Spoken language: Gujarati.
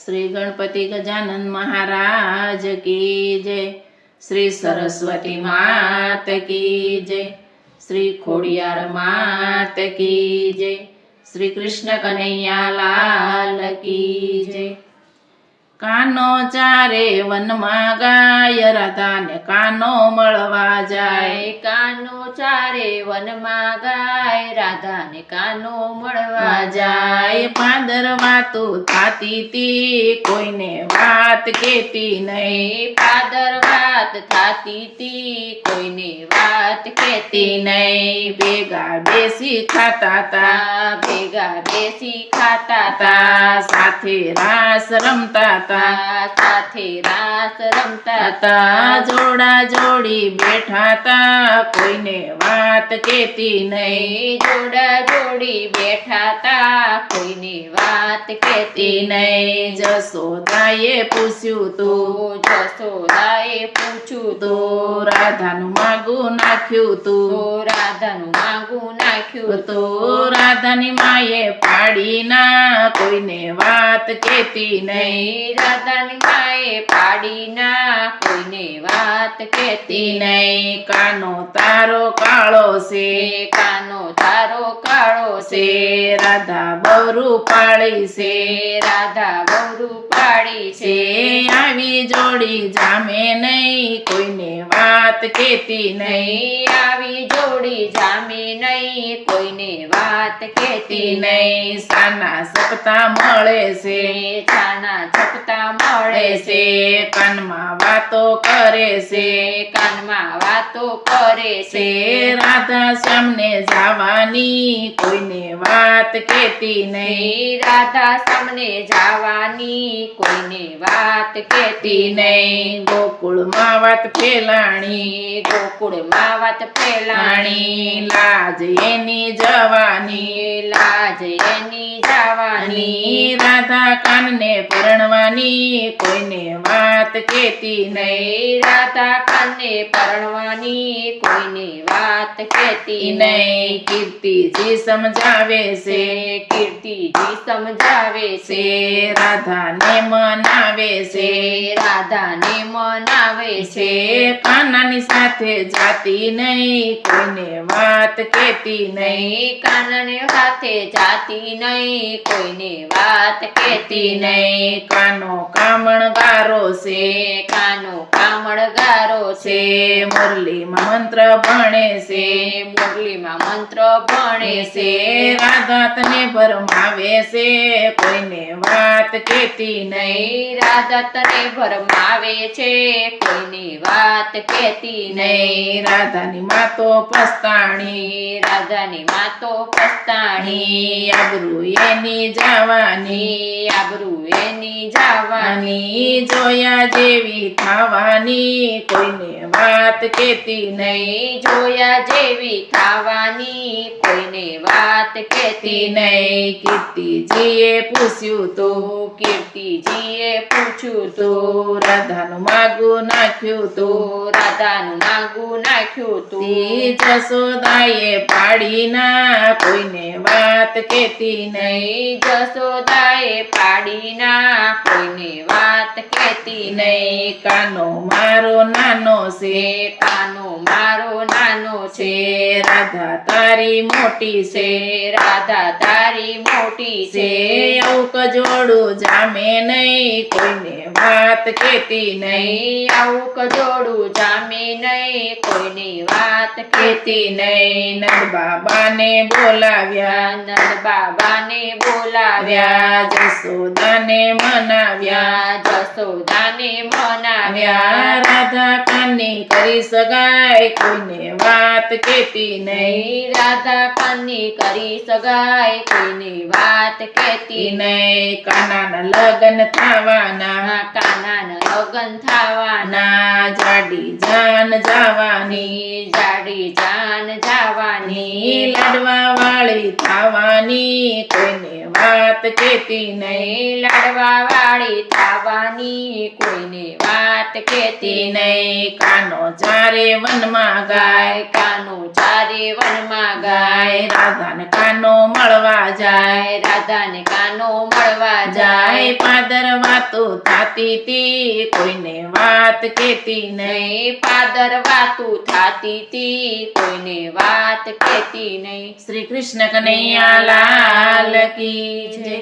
श्री गणपति गजानन महाराज की जय। श्री सरस्वती मात की जय। श्री खोडियार मात की जय। श्री कृष्ण कन्हैया लाल की जय। कानो चारे वनमा गाय राधा ने कानो मळवा जाय। कानो चारे वनमा गाय राधा ने कानो मळवा जाय। पादरवातो थाती ती कोઈને વાત કેતી નહીં। પાદરવાત થાતી તી કોઈને વાત કહેતી નહીં। ભેગા બેસી ખાતા તા ભેગા બેસી ખાતા તા સાથે રાસ રમતા તા સાથે રાસ રમતા તા જોડા જોડી બેઠા તા કોઈને વાત કેતી નહીં। જોડા જોડી બેઠા તા કોઈને વાત કહેતી નહીં। જસોદાએ પૂછ્યું તું જસોદાએ પૂછ્યું તો રાધાનું માગું નાખ્યું તું રાધાનું માગું નાખ્યું તો રાધાની માએ પાડી ના કોઈને વાત કેતી નહીં। રાધાની માએ પાડી ના કોઈને વાત કહેતી નહીં। કાનો તારો કાળો છે કાનો તારો કાળો છે રાધા બહુ પાળી છે રાધા બહુ પાડી છે આવી જોડી જામે નહીં કોઈને વાત કેતી નહીં। આવી જોડી જામે નહીં કોઈને વાત કહેતી નહીં સાના સપતા મળે છે છાના છપતા મળે છે કાનમાં વાતો કરે છે કાનમાં વાતો કરે છે રાધા શ્યામને જવાની કોઈને વાત કેતી નહીં। રાધા શ્યામને જવાની કોઈને વાત કહેતી નહીં। ગોકુળમાં વાત ફેલાણી ગોકુળમાં વાત ફેલાણી લાજ એની જવાની લાજ એની જવાની રાધા કાનને પરણવાની કોઈને વાત કેતી નહીં। રાધા કાને પરણવાની કોઈને વાત કહેતી નહીં। કીર્તિજી સમજાવે છે કીર્તિજી સમજાવે છે રાધાને મનાવે છે રાધાને મનાવે છે કાનાની સાથે જાતી નહીં કોઈને વાત કેતી નહીં। કાનને સાથે જાતી નહીં કોઈને વાત કહેતી નહીં। કાનો કામણગારો છે કાનો કામણગારો છે મુરલીમાં મંત્ર ભણે છે મુરલીમાં મંત્ર ભણે છે રાધા તને ભરમાવે છે કોઈને વાત કેતી નહીં। રાધા તને ભરમાવે છે કોઈની વાત કહેતી નહીં। રાધાની માતો પસ્તાણી રાધાની માતો પસ્તાણી આબરૂ એની જવાની આબરૂ એની જવાની જોયા જેવી થવાની કોઈને વાત કેતી નહીં। જોયા જેવી થવાની કોઈને વાત કહેતી નહીં। કીર્તિજીએ પૂછ્યું તો કીર્તિજીએ પૂછ્યું તો રાધાનું માગું નાખ્યું તો રાધાનું માગું નાખ્યું તું જસોદાએ પાડી ના કોઈને વાત કેતી નહીં। જસોદાએ પાડી ના કોઈને વાત કહેતી નહીં। કાનો મારો નાનો છે કાનો મારો નાનો છે રાધા તારી મોટી છે રાધા તારી મોટી છે આવું કજોડું જામે નહીં કોઈને વાત કેતી નહીં। આવું કજોડું જામે નહીં કોઈની વાત કેતી નહીં। નંદ બાબાને બોલાવ્યા નંદ બાબાને બોલાવ્યા જસોદાને મનાવ્યા જસોદાને મનાવ્યા રાધા કાની કરી સગાઈ કોઈને વાત કેતી નહીં। રાધા કાની કરી સગાઈ કોઈની વાત કહેતી નહીં કાનાના લગન થવાના કાનાના લગન થવાના જાડી જાન જવાની જાડી જાન જવાની લાડવા વાળી થવાની કોઈને વાત કેતી નહીં। લાડવા વાળી થવાની મળવાની કોઈને વાત કેતી નહીં કાનો ચારે વનમાં ગાય કાનો ચારે વનમાં ગાય રાધાને કાનો મળવા જાય રાધાને કાનો મળવા જાય જાય પાદર વાતો થાતી તી કોઈને વાત કેતી નહીં નહીં પાદર વાતું થાતી તી કોઈને વાત કેતી નહીં શ્રી કૃષ્ણ કનૈયા લાલ કી જય.